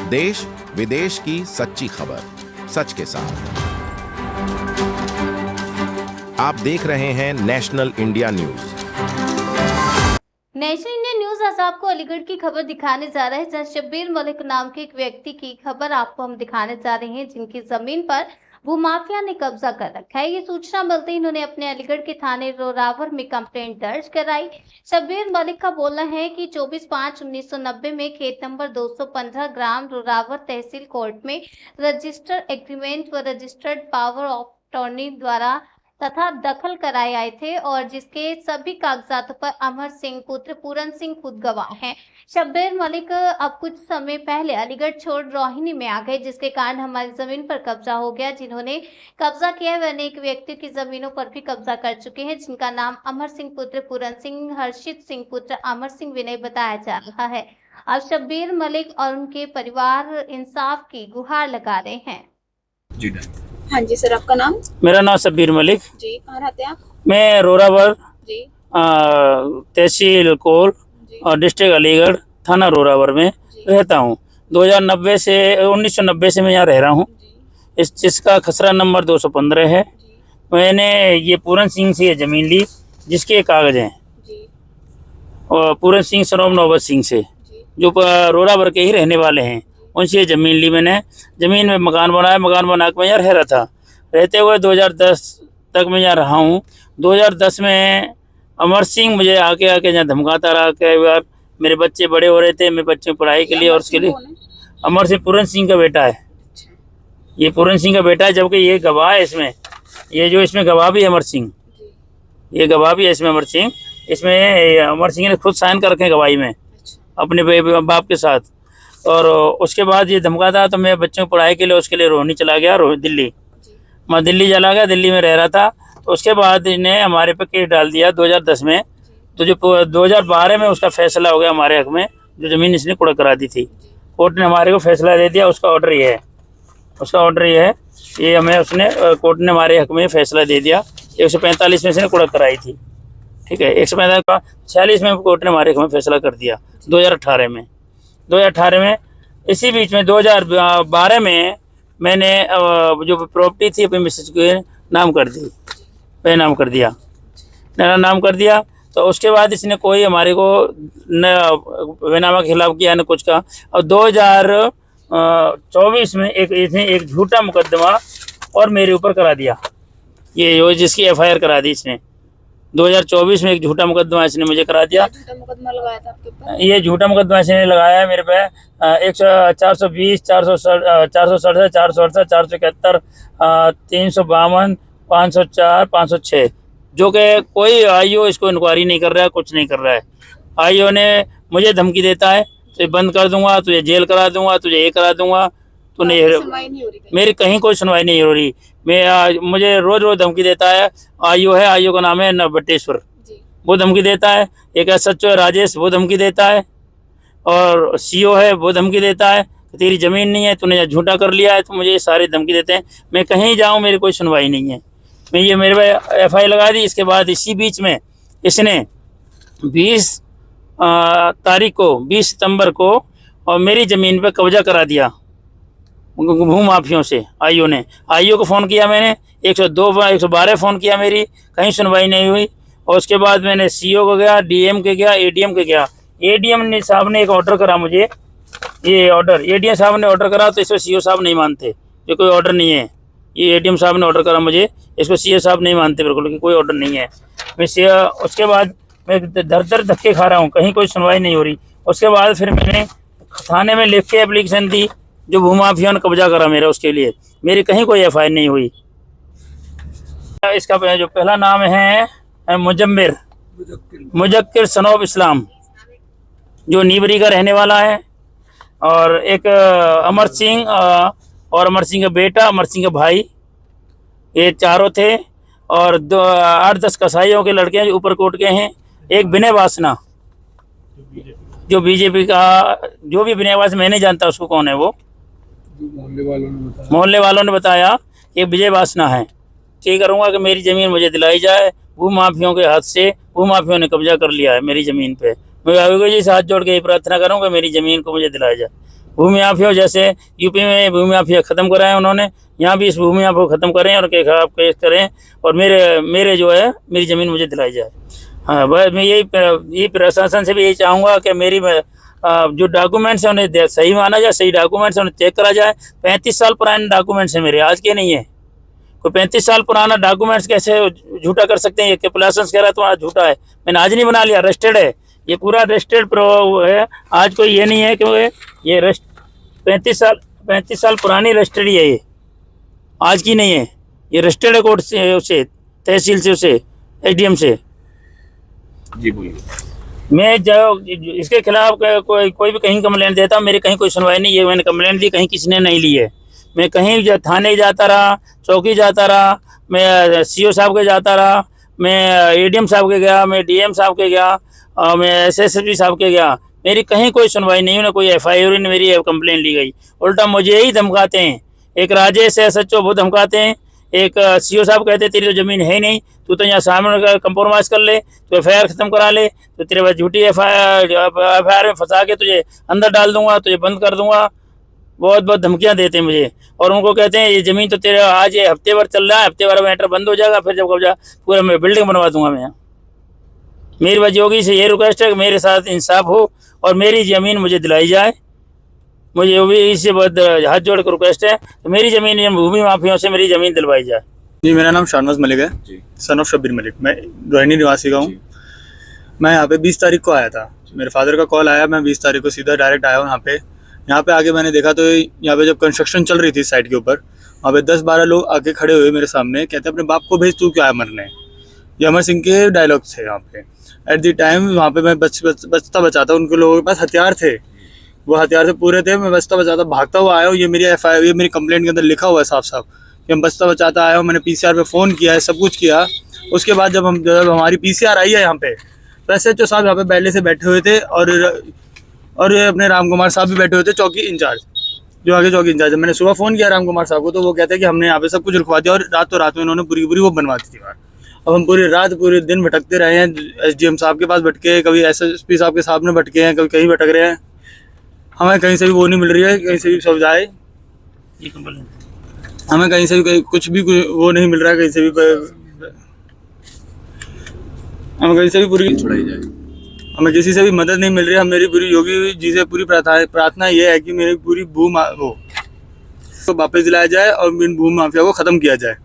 देश विदेश की सच्ची खबर सच के साथ। आप देख रहे हैं national India news. National India news आज आपको अलीगढ़ की खबर दिखाने जा रहे हैं, जहां शब्बीर मलिक नाम के एक व्यक्ति की खबर आपको हम दिखाने जा रहे हैं, जिनकी जमीन पर भूमाफिया ने कब्जा कर रखा है। ये सूचना मिलते ही इन्होंने अपने अलीगढ़ के थाने रोरावर में कंप्लेंट दर्ज कराई। शब्बीर मलिक का बोलना है कि 24/5/1990 में खेत नंबर 215 ग्राम रोरावर तहसील कोर्ट में रजिस्टर्ड एग्रीमेंट व रजिस्टर्ड पावर ऑफ अटॉर्नी द्वारा तथा दखल कराए आए थे और जिसके सभी कागजातों पर अमर सिंह पुत्र पूरन सिंह खुद गवाह हैं। शब्बीर मलिक अब कुछ समय पहले अलीगढ़ छोड़ रोहिणी में आ गए, जिसके कारण हमारी जमीन पर कब्जा हो गया। जिन्होंने कब्जा किया है वे अनेक व्यक्तियों की जमीनों पर भी कब्जा कर चुके हैं, जिनका नाम अमर सिंह पुत्र पूरन सिंह, हर्षित सिंह पुत्र अमर सिंह विनय बताया जा रहा है। अब शब्बीर मलिक और उनके परिवार इंसाफ की गुहार लगा रहे हैं। जी हाँ जी सर, आपका नाम? मेरा नाम शब्बीर मलिक जी। कहाँ रहते हैं आप? मैं रोरावर जी। तहसील कोल और डिस्ट्रिक्ट अलीगढ़ थाना रोरावर में रहता हूँ। 1990 से मैं यहाँ रह रहा हूँ। इस जिसका खसरा नंबर 215 है। मैंने ये पूरन सिंह से ये ज़मीन ली, जिसके कागज हैं और पूरन सिंह सरोम नौबत सिंह से, जो रोरावर के ही रहने वाले हैं, उनसे ज़मीन ली मैंने। ज़मीन में मकान बनाया, मकान बना के मैं यहाँ रह रहा था। रहते हुए 2010 तक मैं यहाँ रहा हूँ। 2010 में अमर सिंह मुझे आके यहाँ धमकाता रहा कि यार मेरे बच्चे बड़े हो रहे थे, मेरे बच्चे पढ़ाई के लिए और उसके लिए। अमर सिंह पूरन सिंह का बेटा है, ये पूरन सिंह का बेटा है, जबकि ये गवाह है इसमें। ये जो इसमें गवाह भी अमर सिंह, ये गवाह भी है इसमें अमर सिंह। इसमें अमर सिंह ने खुद साइन कर रखे गवाही में अपने बाप के साथ। और उसके बाद ये धमकाता तो मैं बच्चों की पढ़ाई के लिए उसके लिए रोहिणी चला गया, दिल्ली। मैं दिल्ली चला गया, दिल्ली में रह रहा था। तो उसके बाद इन्हें हमारे पे केस डाल दिया 2010 में। तो जो 2012 में उसका फैसला हो गया हमारे हक में, जो ज़मीन इसने कुड़क करा दी थी। कोर्ट ने हमारे को फैसला दे दिया, उसका ऑर्डर ये है, उसका ऑर्डर ये है। ये हमें उसने कोर्ट ने हमारे हक में फैसला दे दिया। 145 में इसने कुड़क कराई थी, ठीक है। 146 में कोर्ट ने हमारे हक में फैसला कर दिया 2018 में। 2018 में इसी बीच में 2012 में मैंने जो प्रॉपर्टी थी अपनी मिसेज के नाम कर दी, बेनाम कर दिया, मेरा नाम कर दिया। तो उसके बाद इसने कोई हमारे को न बेनामा के खिलाफ किया न कुछ का। और 2024 में इसने एक झूठा मुकदमा और मेरे ऊपर करा दिया, ये जिसकी FIR करा दी इसने। 2024 में एक झूठा मुकदमा इसने मुझे करा दिया। झूठा मुकदमा लगाया था आपके ऊपर? ये झूठा मुकदमा इसने लगाया है मेरे पे 420, 467, 468, 471, 352, 504, 506, जो कि कोई IO इसको इंक्वायरी नहीं कर रहा है, कुछ नहीं कर रहा है। IO ने मुझे धमकी देता है, तुझे बंद कर दूंगा, तुझे जेल करा दूंगा, तुझे ये करा दूंगा। तो नहीं हो रही मेरी कहीं कोई सुनवाई नहीं हो रही। मुझे रोज रोज धमकी देता है। IO है, IO का नाम है नवटेश्वर, वो धमकी देता है। एक SHO है राजेश, वो धमकी देता है। और CO है, वो धमकी देता है तेरी ज़मीन नहीं है, तूने झूठा कर लिया है। तो मुझे ये सारे धमकी देते हैं। मैं कहीं जाऊँ मेरी कोई सुनवाई नहीं है। मैं ये मेरे पे FIR लगा दी। इसके बाद इसी बीच में इसने 20 तारीख को, 20 सितंबर को और मेरी ज़मीन पे कब्जा करा दिया भूमाफियों से। IO ने, IO को फ़ोन किया मैंने, 112 फ़ोन किया, मेरी कहीं सुनवाई नहीं हुई। और उसके बाद मैंने CO को गया, DM के गया, ADM के गया। ADM ने साहब ने एक ऑर्डर करा मुझे, ये ऑर्डर ADM साहब ने ऑर्डर करा, तो इसको CO साहब नहीं मानते, ये कोई ऑर्डर नहीं है। ये ADM साहब ने ऑर्डर करा मुझे, इसको CO साहब नहीं मानते बिल्कुल कि कोई ऑर्डर नहीं है। उसके बाद मैं दर धक्के खा रहा हूँ, कहीं कोई सुनवाई नहीं हो रही। उसके बाद फिर मैंने थाने में लिख के एप्लीकेशन दी, जो भूमाफिया ने कब्जा करा मेरा, उसके लिए मेरी कहीं कोई FIR नहीं हुई। इसका जो पहला नाम है मुजक्किर सनोब इस्लाम, जो नीबरी का रहने वाला है। और एक अमर सिंह और अमर सिंह का बेटा, अमर सिंह का भाई, ये चारों थे। और 8-10 कसाईयों के लड़के हैं जो ऊपरकोट के हैं। एक विनय वासना, जो BJP का, जो भी विनय वासना, मैं नहीं जानता उसको कौन है, वो मोहल्ले वालों ने बताया कि विजय वासना है। ये करूँगा कि मेरी ज़मीन मुझे दिलाई जाए। भूमाफियों के हाथ से भूमाफियों ने कब्जा कर लिया है मेरी ज़मीन पे। मैं आयोग जी से हाथ जोड़ के ये प्रार्थना करूँगा मेरी ज़मीन को मुझे दिलाया जाए। भूमि माफिया जैसे यूपी में भूमि माफिया खत्म कराए उन्होंने, यहाँ भी इस भूमि माफिया को खत्म करें और उनके खिलाफ केस करें और मेरे जो है मेरी ज़मीन मुझे दिलाई जाए। हाँ, बस मैं यही प्रशासन से भी यही चाहूँगा कि मेरी जो डॉक्यूमेंट्स हैं उन्हें सही माना जाए, सही डॉक्यूमेंट्स उन्हें चेक करा जाए। 35 साल पुराने डॉक्यूमेंट्स हैं मेरे, आज के नहीं है। कोई 35 साल पुराना डॉक्यूमेंट्स कैसे झूठा कर सकते हैं? ये प्रशासन कह रहा है तुम्हारा झूठा है, मैंने आज नहीं बना लिया, रजिस्टर्ड है, ये पूरा रजिस्टर्ड है। आज कोई ये नहीं है कि ये 35 साल पुरानी रजिस्टर्ड है, ये आज की नहीं है, ये रजिस्टर्ड है कोर्ट से, उसे तहसील से, उसे एसडीएम से। जी बोलिए। मैं जो इसके खिलाफ कोई भी कहीं कंप्लेंट देता हूँ, मेरी कहीं कोई सुनवाई नहीं है। मैंने कंप्लेंट दी, कहीं किसी ने नहीं ली है। मैं कहीं थाने जाता रहा, चौकी जाता रहा, मैं सीओ साहब के जाता रहा, मैं एडीएम साहब के गया, मैं डीएम साहब के गया, मैं एसएसपी साहब के गया, मेरी कहीं कोई सुनवाई नहीं, उन्हें कोई एफआईआर नहीं, मेरी कंप्लेंट ली गई। उल्टा मुझे ही धमकाते हैं। एक राजेश एसएचओ वो धमकाते हैं, एक सीओ साहब कहते हैं तेरी तो ज़मीन है ही नहीं, तू तो यहाँ सामने कंप्रोमाइज़ कर ले, तो एफआईआर ख़त्म करा ले, तो तेरे पास झूठी एफआईआर में फंसा के तुझे अंदर डाल दूंगा, तुझे बंद कर दूंगा। बहुत बहुत धमकियां देते हैं मुझे। और उनको कहते हैं ये ज़मीन तो तेरे आज ये हफ्ते भर चल रहा है, हफ्ते भर मैटर बंद हो जाएगा, फिर जब कब्जा पूरा मैं बिल्डिंग बनवा दूंगा मैं। मेरी बस योगी से ये रिक्वेस्ट है कि मेरे साथ इंसाफ हो और मेरी ज़मीन मुझे दिलाई जाए। मुझे योगी इससे बहुत हाथ जोड़ कर रिक्वेस्ट है तो मेरी ज़मीन भूमि माफियों से मेरी ज़मीन दिलवाई जाए। जी, मेरा नाम शाहनवाज मलिक है, सन ऑफ शब्बीर मलिक। मैं रोहिणी निवासी का हूँ। मैं यहाँ पे 20 तारीख को आया था, मेरे फादर का कॉल आया, मैं 20 तारीख को सीधा डायरेक्ट आया हूँ यहाँ पे आके मैंने देखा तो यहाँ पे जब कंस्ट्रक्शन चल रही थी साइड के ऊपर, वहाँ पे 10-12 लोग आके खड़े हुए मेरे सामने, कहते अपने बाप को भेज, तू क्या आया मरने। ये अमर सिंह के डायलॉग थे यहाँ पे। एट दी टाइम वहाँ पे मैं बचता बचाता, उनके लोगों के पास हथियार थे, वो हथियार से पूरे थे, मैं बचता बचाता भागता हुआ आया हूँ। ये मेरी एफआईआर, ये मेरी कंप्लेंट के अंदर लिखा हुआ है साफ साफ कि हम बचता बचाता आया हूँ। मैंने पीसीआर पे फ़ोन किया है, सब कुछ किया। उसके बाद जब हमारी पीसीआर आई है यहाँ पे, तो एसएचओ साहब यहाँ पे पहले से बैठे हुए थे और अपने राम कुमार साहब भी बैठे हुए थे, चौकी इंचार्ज, जो आगे चौकी इंचार्ज है। मैंने सुबह फ़ोन किया राम कुमार साहब को, तो वो कहते हैं कि हमने यहाँ पे सब कुछ रुकवा दिया और रात में इन्होंने पूरी वो बनवा दी थी। अब हम पूरे दिन भटकते रहे हैं, एसडीएम साहब के पास भटके, कभी एसएसपी साहब के सामने भटके हैं, कभी कहीं भटक रहे हैं। हमें कहीं से भी वो नहीं मिल रही है, कहीं से भी सुविधाएं, हमें कहीं से भी कुछ भी वो नहीं मिल रहा है, कहीं से भी हमें कहीं से भी पूरी छुड़ाई जाए। हमें किसी से भी मदद नहीं मिल रही है। मेरी पूरी योगी जी से पूरी प्रार्थना ये है कि मेरी पूरी भूमि वो वापस दिलाया जाए और इन भूमि माफिया को ख़त्म किया जाए।